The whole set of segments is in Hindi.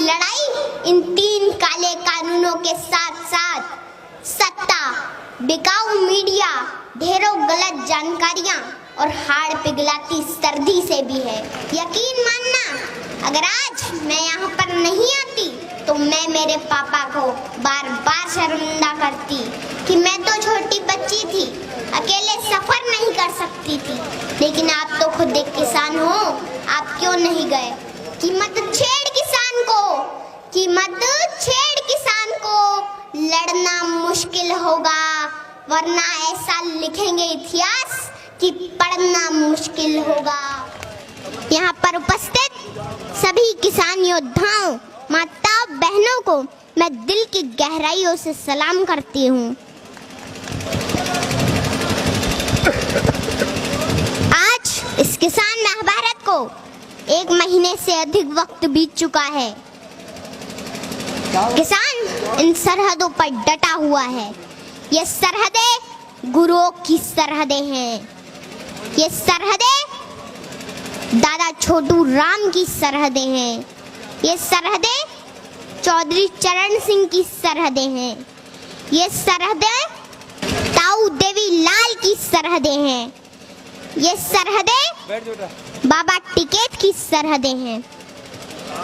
लड़ाई इन 3 काले कानूनों के साथ साथ सत्ता, बिकाऊ मीडिया, ढेरों गलत जानकारियां और हाड़ पिघलाती सर्दी से भी है। यकीन मानना, अगर आज मैं यहाँ पर नहीं आती तो मैं मेरे पापा को बार बार शर्मिंदा करती कि मैं तो छोटी बच्ची थी, अकेले सफर नहीं कर सकती थी। लेकिन आप तो खुद एक किसान हो, आप क्यों नहीं गए? कीमत छेड़ किसान को, कीमत छेड़ किसान को, लड़ना मुश्किल होगा, वरना ऐसा लिखेंगे इतिहास कि पढ़ना मुश्किल होगा। यहाँ पर उपस्थित सभी किसान योद्धाओं, माताओं, बहनों को मैं दिल की गहराइयों से सलाम करती हूँ। आज इस किसान महाभारत को 1 महीने से अधिक वक्त बीत चुका है। किसान इन सरहदों पर डटा हुआ है। ये सरहदें गुरुओं की सरहदें हैं। ये सरहदें दादा छोटू राम की सरहदें हैं। ये सरहदें चौधरी चरण सिंह की सरहदें हैं। ये सरहदें ताऊ देवी लाल की सरहदें हैं। ये सरहदें बाबा टिकैत की सरहदें हैं।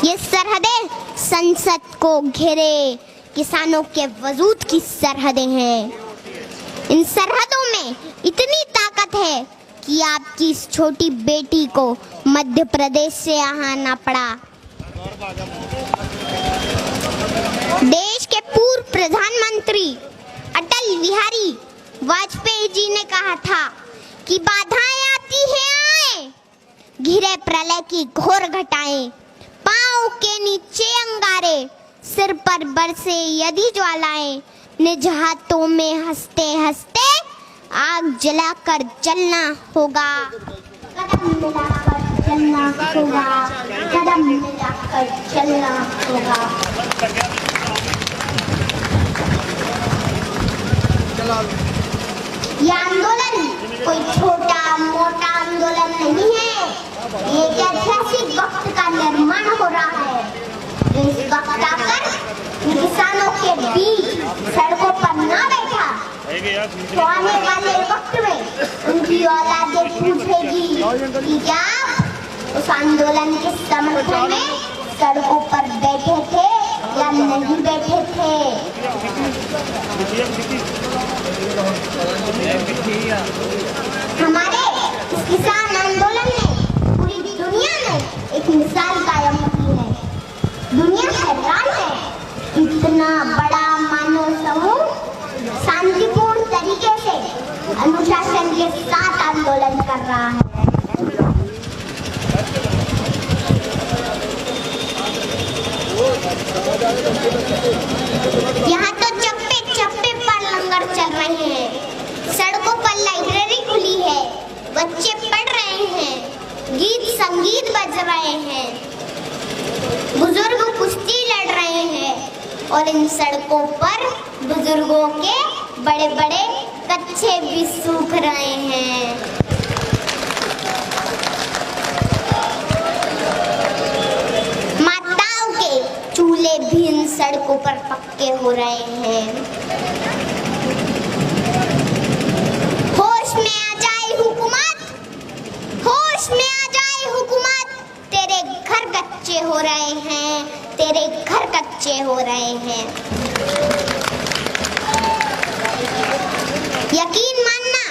ये सरहदें संसद को घेरे किसानों के वजूद की सरहदें हैं। इन सरहदों में इतनी ताकत है कि आपकी इस छोटी बेटी को मध्य प्रदेश से आना पड़ा। देश के पूर्व प्रधानमंत्री अटल बिहारी वाजपेयी जी ने कहा था कि बाधाएं आती हैं आए, घिरे प्रलय की घोर घटाएं, पांव के नीचे अंगारे, सिर पर बरसे यदि ज्वालाएं, निज हाथों में हंसते हंसते आग जलाकर जलना होगा। कदम मिलाकर चलना होगा, कदम मिलाकर चलना होगा। यह आंदोलन कोई छोटा मोटा आंदोलन नहीं है। ये एक ऐतिहासिक वक्त का निर्माण हो रहा है। इस वक्त आकर किसानों के बीच सड़कों पर ना बैठा तो आने वाले वक्त में उनकी औलादें पूछेगी कि क्या उस आंदोलन के समर्थन में सड़कों पर बैठे थे या नहीं बैठे थे। हमारे इस किसान आंदोलन ने पूरी दुनिया में एक मिसाल कायम की है। दुनिया हैरान है, इतना बड़ा मानव समूह शांतिपूर्ण तरीके से अनुशासन के साथ आंदोलन कर रहा है। यहाँ तो चप्पे चप्पे पर लंगर चल रहे हैं, सड़कों पर लाइब्रेरी खुली है, बच्चे पढ़ रहे हैं, गीत संगीत बज रहे हैं, बुजुर्ग कुश्ती लड़ रहे हैं और इन सड़कों पर बुजुर्गों के बड़े बड़े कच्चे भी सूख रहे हैं। माताओं के चूल्हे भी इन सड़कों पर पक्के हो रहे हैं। होश में आ जाए हुकूमत, होश में आ जाए हुकूमत, तेरे घर कच्चे हो रहे हैं, तेरे घर कच्चे हो रहे हैं। यकीन मानना,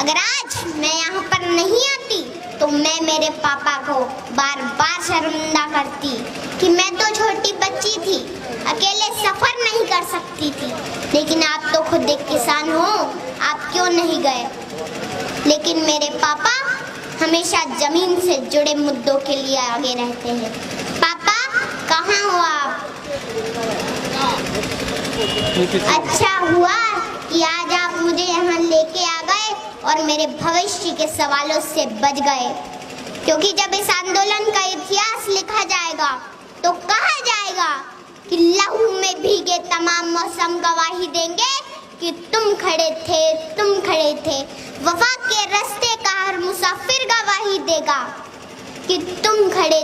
अगर आज मैं यहाँ पर नहीं आती तो मैं मेरे पापा को बार बार शर्मिंदा करती कि मैं तो छोटी बच्ची थी, अकेले सफर नहीं कर सकती थी। लेकिन आप तो खुद एक किसान हो, आप क्यों नहीं गए? लेकिन मेरे पापा हमेशा जमीन से जुड़े मुद्दों के लिए आगे रहते हैं। पापा कहाँ हो आप? अच्छा हुआ कि आज आप मुझे यहाँ लेके आ गए और मेरे भविष्य के सवालों से बच गए, क्योंकि जब इस आंदोलन का इतिहास लिखा जाएगा तो कहा जाएगा कि लहू में भीगे तमाम मौसम गवाही देंगे कि तुम खड़े थे, तुम खड़े थे। वफा के रास्ते का हर मुसाफिर गवाही देगा कि तुम खड़े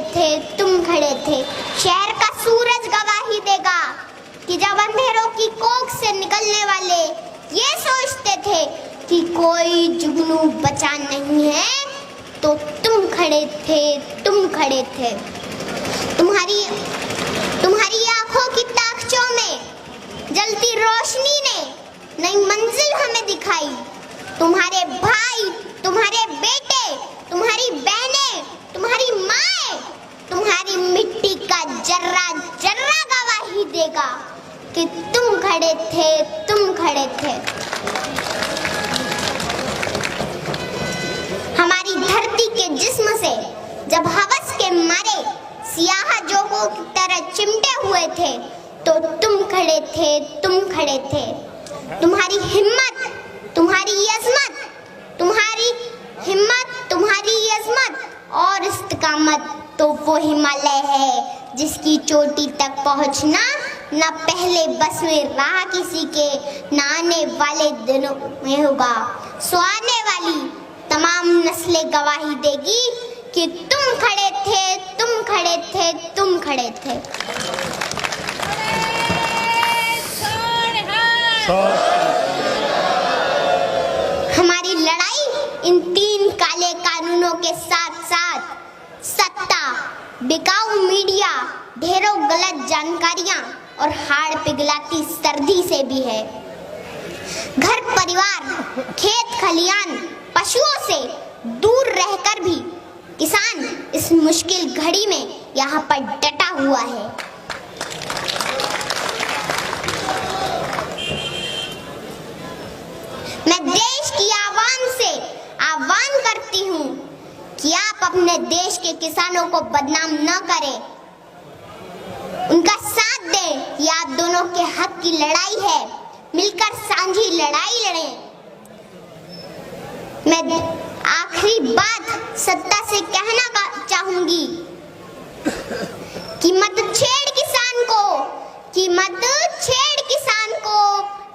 थे। शहर का सूरज गवाही देगा कि जब अंधेरों की कोख से निकलने वाले ये सोचते थे कि कोई जुगनू बचा नहीं है, तो तुम खड़े थे। तुम्हारी आंखों की ताकचों में जलती रोशनी ने नई मंजिल हमें दिखाई। तुम्हारे भाई, तुम्हारे बेटे, तुम्हारी बहनें, तुम्हारी माएं, तुम्हारी मिट्टी का जर्रा जर्रा गवाही देगा कि तुम खड़े थे। हमारी धरती के जिस्म से जब हवस के मारे सियाह जोगों की तरह चिमटे हुए थे, तो तुम खड़े थे। तुम्हारी हिम्मत, तुम्हारी अज़मत और इस्तिकामत तो वो हिमालय है जिसकी चोटी तक पहुंचना न पहले बस में रहा किसी के, न आने वाले दिनों में होगा। सो आने वाली तमाम नस्लें गवाही देगी कि तुम खड़े थे। हमारी लड़ाई इन 3 काले कानूनों के साथ-साथ सत्ता, बिकाऊ मीडिया, ढेरों गलत जानकारियां और हाड़ पिघलाती सर्दी से भी है। घर परिवार, खेत खलियान, पशुओं से दूर रहकर भी किसान इस मुश्किल घड़ी में यहाँ पर डटा हुआ है। मैं देश की आवाम से आह्वान करती हूँ कि आप अपने देश के किसानों को बदनाम न करें, उनका साथ दें। ये आप दोनों के हक की लड़ाई है, मिलकर साझी लड़ाई लड़ें। मैं आखिरी बात सत्ता से कहना चाहूंगी कि मत छेड़ किसान को,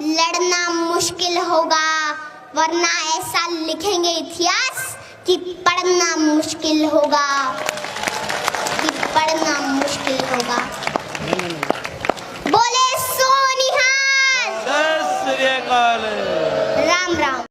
लड़ना मुश्किल होगा, वरना ऐसा लिखेंगे इतिहास कि पढ़ना मुश्किल होगा।